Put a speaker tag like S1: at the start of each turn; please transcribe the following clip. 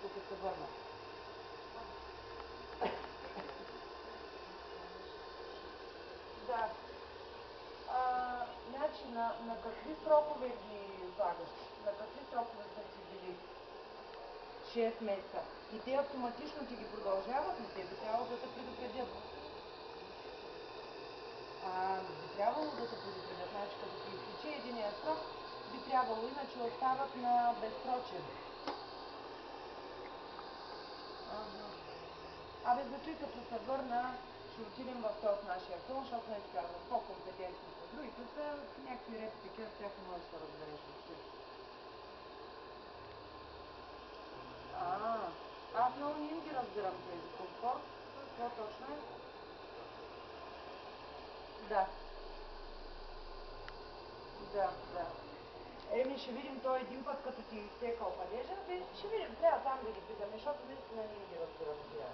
S1: като се върна. Да. Значи, на какви срокове ги слагаш? На какви срокове са ти били? 6 месеца. И те автоматично ти ги продължават ли? Те би трябвало да те предупредят. Не би трябвало да те предупредят. Значи, като ти изтече единия срок, би трябвало, иначе остават на безсрочен. Значи като се върна, ще отидем в този нашия филм, защото не казвам по-компетентни са. Другите са някакви ред такива, с тях не можеш да разбереш въобще. Аз много не ги разбирам тези комфорт. Какво точно е? Да. Да. Ще видим той един път, като ти изтекал падежа, ще видим, трябва там да ги питаме, защото наистина не ги разбирам тия.